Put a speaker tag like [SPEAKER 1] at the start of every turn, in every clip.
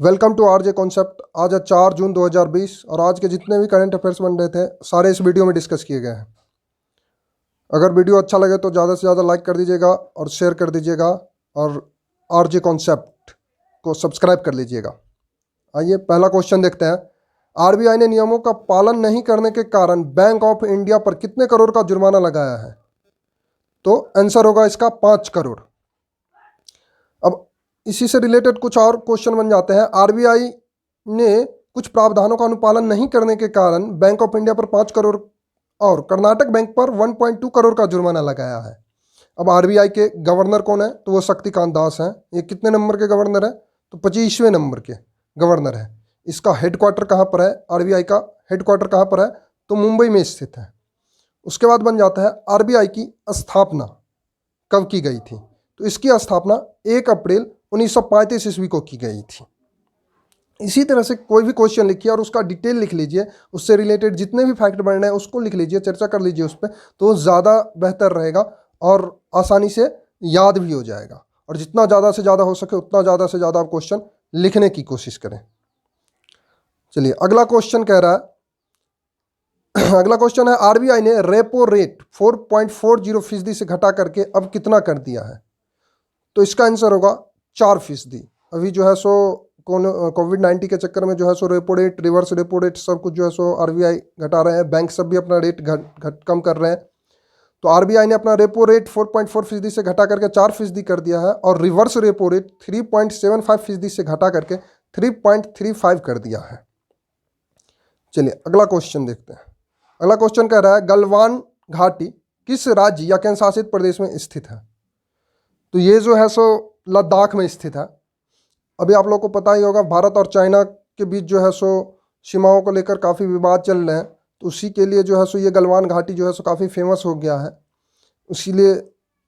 [SPEAKER 1] Welcome to RJ concept. आज है 4 जून 2020 और आज के जितने भी करंट अफेयर्स बन रहे थे सारे इस वीडियो में डिस्कस किए गए हैं। अगर वीडियो अच्छा लगे तो ज़्यादा से ज़्यादा लाइक कर दीजिएगा और शेयर कर दीजिएगा और आरजे कॉन्सेप्ट को सब्सक्राइब कर लीजिएगा। आइए पहला क्वेश्चन देखते हैं। आरबीआई ने नियमों का पालन नहीं करने के कारण बैंक ऑफ इंडिया पर कितने करोड़ का जुर्माना लगाया है? तो आंसर होगा इसका 5 करोड़। अब इसी से रिलेटेड कुछ और क्वेश्चन बन जाते हैं। आरबीआई ने कुछ प्रावधानों का अनुपालन नहीं करने के कारण बैंक ऑफ इंडिया पर 5 करोड़ और कर्नाटक बैंक पर 1.2 करोड़ का जुर्माना लगाया है। अब आरबीआई के गवर्नर कौन है? तो वो शक्तिकांत दास हैं। ये कितने नंबर के गवर्नर है? तो 25वें नंबर के गवर्नर है। इसका हेडक्वार्टर कहाँ पर है? आरबीआई का हेडक्वार्टर कहाँ पर है? तो मुंबई में स्थित है। उसके बाद बन जाता है आरबीआई की स्थापना कब की गई थी? तो इसकी स्थापना 1 अप्रैल 1935 ईस्वी को की गई थी। इसी तरह से कोई भी क्वेश्चन लिखिए और उसका डिटेल लिख लीजिए, उससे रिलेटेड जितने भी फैक्ट बढ़ रहे हैं उसको लिख लीजिए, चर्चा कर लीजिए उस पर, तो ज़्यादा बेहतर रहेगा और आसानी से याद भी हो जाएगा। और जितना ज़्यादा से ज़्यादा हो सके उतना ज़्यादा से ज़्यादा आप क्वेश्चन लिखने की कोशिश करें। चलिए अगला क्वेश्चन कह रहा है अगला क्वेश्चन है आरबीआई ने रेपो रेट 4.40% से घटा करके अब कितना कर दिया है? तो इसका आंसर होगा 4%। अभी जो है सो कोविड-19 के चक्कर में जो है सो repo rate, reverse repo rate सब कुछ जो है सो आरबीआई घटा रहे हैं। बैंक सब भी अपना रेट कम कर रहे हैं। तो आरबीआई ने अपना रेपो रेट 4.4% से घटा करके 4% कर दिया है और रिवर्स रेपो रेट 3.75% से घटा करके 3.35 कर दिया है। चलिए अगला क्वेश्चन देखते हैं। अगला क्वेश्चन कह रहा है गलवान घाटी किस राज्य या केंद्र शासित प्रदेश में स्थित है? तो ये जो है सो लद्दाख में स्थित है। अभी आप लोगों को पता ही होगा भारत और चाइना के बीच जो है सो सीमाओं को लेकर काफ़ी विवाद चल रहे हैं। तो उसी के लिए जो है सो ये गलवान घाटी जो है सो काफ़ी फेमस हो गया है। इसीलिए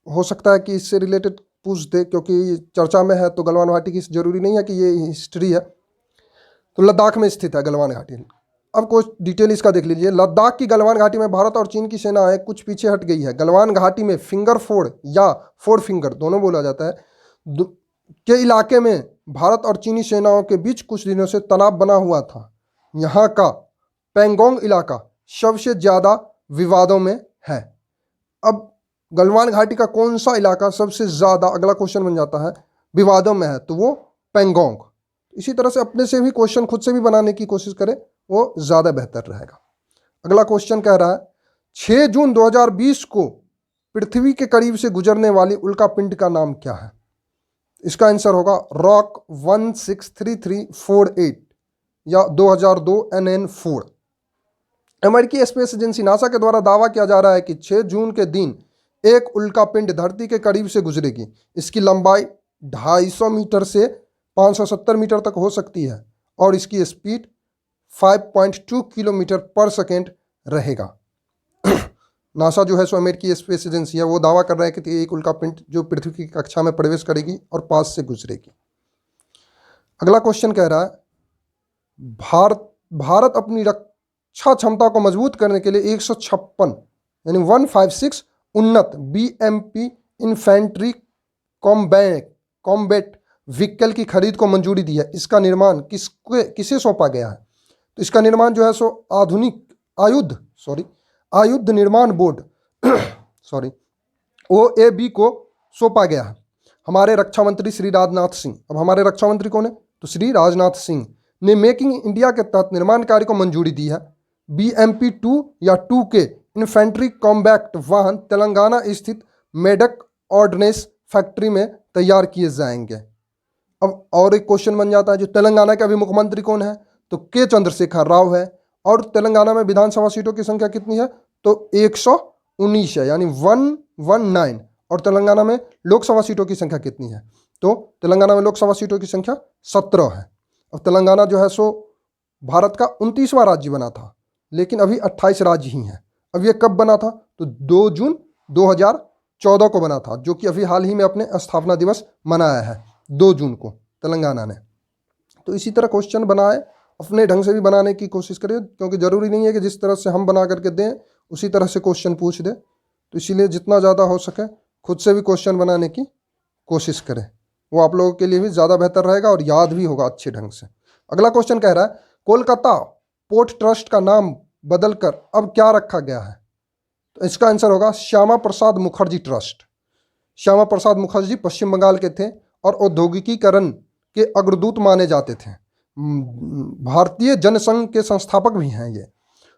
[SPEAKER 1] हो सकता है कि इससे रिलेटेड पूछ दे, क्योंकि चर्चा में है। तो गलवान घाटी की ज़रूरी नहीं है कि ये हिस्ट्री है। तो लद्दाख में स्थित है गलवान घाटी। अब कुछ डिटेल इसका देख लीजिए। लद्दाख की गलवान घाटी में भारत और चीन की सेनाएं कुछ पीछे हट गई है। गलवान घाटी में फिंगर फोर या फोर फिंगर दोनों बोला जाता है के इलाके में भारत और चीनी सेनाओं के बीच कुछ दिनों से तनाव बना हुआ था। यहाँ का पेंगोंग इलाका सबसे ज़्यादा विवादों में है। अब गलवान घाटी का कौन सा इलाका सबसे ज़्यादा, अगला क्वेश्चन बन जाता है, विवादों में है? तो वो पेंगोंग। इसी तरह से अपने से भी क्वेश्चन खुद से भी बनाने की कोशिश करें, वो ज़्यादा बेहतर रहेगा। अगला क्वेश्चन कह रहा है 6 जून 2020 को पृथ्वी के करीब से गुजरने वाली उल्का पिंड का नाम क्या है? इसका आंसर होगा रॉक 163348 या 2002 NN4। अमेरिकी स्पेस एजेंसी नासा के द्वारा दावा किया जा रहा है कि 6 जून के दिन एक उल्का पिंड धरती के करीब से गुजरेगी। इसकी लंबाई 250 मीटर से 570 मीटर तक हो सकती है और इसकी स्पीड 5.2 किलोमीटर पर सेकेंड रहेगा। नासा जो है सो अमेरिकी स्पेस एजेंसी है, वो दावा कर रहा है कि एक उल्का पिंड जो पृथ्वी की कक्षा में प्रवेश करेगी और पास से गुजरेगी। अगला क्वेश्चन कह रहा है भारत अपनी रक्षा क्षमता को मजबूत करने के लिए 156 यानी 156 उन्नत BMP इन्फेंट्री कॉम्बैट व्हीकल की खरीद को मंजूरी दी है। इसका निर्माण किसे सौंपा गया है? तो इसका निर्माण जो है सो आयुध निर्माण बोर्ड OAB को सौंपा गया है। हमारे रक्षा मंत्री श्री राजनाथ सिंह, अब हमारे रक्षा मंत्री कौन है? तो श्री राजनाथ सिंह ने मेकिंग इंडिया के तहत निर्माण कार्य को मंजूरी दी है। BMP 2 या 2K इन्फेंट्री कॉम्बैक्ट वाहन तेलंगाना स्थित मेडक ऑर्डिनेंस फैक्ट्री में तैयार किए जाएंगे। अब और एक क्वेश्चन बन जाता है, जो तेलंगाना के अभी मुख्यमंत्री कौन है? तो के चंद्रशेखर राव है। और तेलंगाना में विधानसभा सीटों की संख्या कितनी है? तो 119 है, यानी 119। और तेलंगाना में लोकसभा सीटों की संख्या कितनी है? तो तेलंगाना में लोकसभा सीटों की संख्या 17 है। अब तेलंगाना जो है सो भारत का 29वां राज्य बना था, लेकिन अभी 28 राज्य ही हैं। अब ये कब बना था? तो 2 जून 2014 को बना था, जो कि अभी हाल ही में अपने स्थापना दिवस मनाया है 2 जून को तेलंगाना ने। तो इसी तरह क्वेश्चन बनाए, अपने ढंग से भी बनाने की कोशिश करें, क्योंकि ज़रूरी नहीं है कि जिस तरह से हम बना करके दें उसी तरह से क्वेश्चन पूछ दे। तो इसीलिए जितना ज़्यादा हो सके खुद से भी क्वेश्चन बनाने की कोशिश करें। वो आप लोगों के लिए भी ज़्यादा बेहतर रहेगा और याद भी होगा अच्छे ढंग से। अगला क्वेश्चन कह रहा है कोलकाता पोर्ट ट्रस्ट का नाम बदलकर अब क्या रखा गया है? तो इसका आंसर होगा श्यामा प्रसाद मुखर्जी ट्रस्ट। श्यामा प्रसाद मुखर्जी पश्चिम बंगाल के थे और औद्योगिकीकरण के अग्रदूत माने जाते थे। भारतीय जनसंघ के संस्थापक भी हैं ये।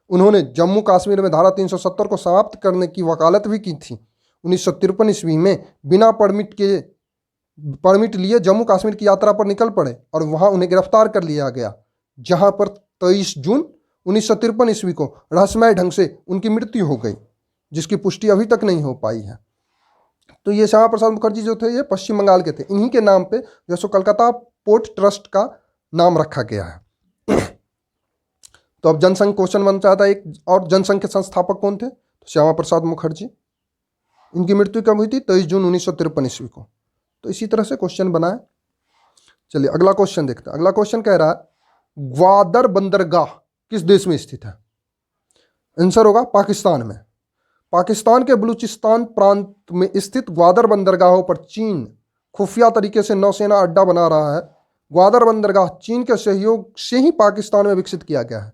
[SPEAKER 1] उन्होंने जम्मू कश्मीर में धारा 370 को समाप्त करने की वकालत भी की थी। 1953 ईस्वी में बिना परमिट लिए जम्मू कश्मीर की यात्रा पर निकल पड़े और वहां उन्हें गिरफ्तार कर लिया गया, जहां पर 23 जून 1953 ईस्वी को रहस्यमय ढंग से उनकी मृत्यु हो गई, जिसकी पुष्टि अभी तक नहीं हो पाई है। तो ये श्यामा प्रसाद मुखर्जी जो थे ये पश्चिम बंगाल के थे। इन्हीं के नाम पे जो सो कलकत्ता पोर्ट ट्रस्ट का नाम रखा गया है। तो अब जनसंघ क्वेश्चन बन जाता है एक और, जनसंघ के संस्थापक कौन थे? तो श्यामा प्रसाद मुखर्जी। इनकी मृत्यु कब हुई थी? 23 जून 1953 ईस्वी को। तो इसी तरह से क्वेश्चन बना है। चलिए अगला क्वेश्चन देखते हैं। अगला क्वेश्चन कह रहा है ग्वादर बंदरगाह किस देश में स्थित है? आंसर होगा पाकिस्तान में। पाकिस्तान के बलूचिस्तान प्रांत में स्थित ग्वादर बंदरगाहों पर चीन खुफिया तरीके से नौसेना अड्डा बना रहा है। ग्वादर बंदरगाह चीन के सहयोग से ही पाकिस्तान में विकसित किया गया है।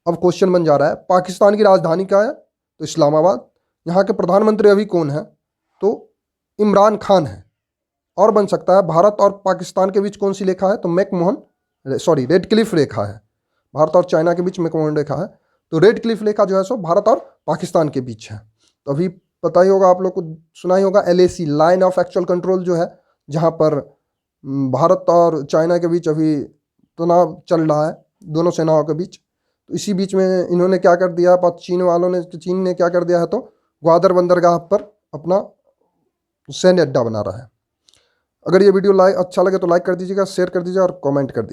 [SPEAKER 1] अब क्वेश्चन बन जा रहा है पाकिस्तान की राजधानी क्या है? तो इस्लामाबाद। यहाँ के प्रधानमंत्री अभी कौन है? तो इमरान खान है। और बन सकता है भारत और पाकिस्तान के बीच कौन सी रेखा है? तो रेड क्लिफ रेखा है। भारत और चाइना के बीच मैकमोहन रेखा है। तो रेड क्लिफ रेखा जो है सो भारत और पाकिस्तान के बीच है। तो अभी पता ही होगा आप लोग को, सुना ही होगा LAC line of actual control जो है, जहाँ पर भारत और चाइना के बीच अभी तनाव चल रहा है दोनों सेनाओं के बीच। तो इसी बीच में इन्होंने क्या कर दिया, चीन ने क्या कर दिया है, तो ग्वादर बंदरगाह पर अपना सैन्य अड्डा बना रहा है। अगर ये वीडियो अच्छा लगे तो लाइक कर दीजिएगा, शेयर कर दीजिएगा और कमेंट कर दीजिएगा।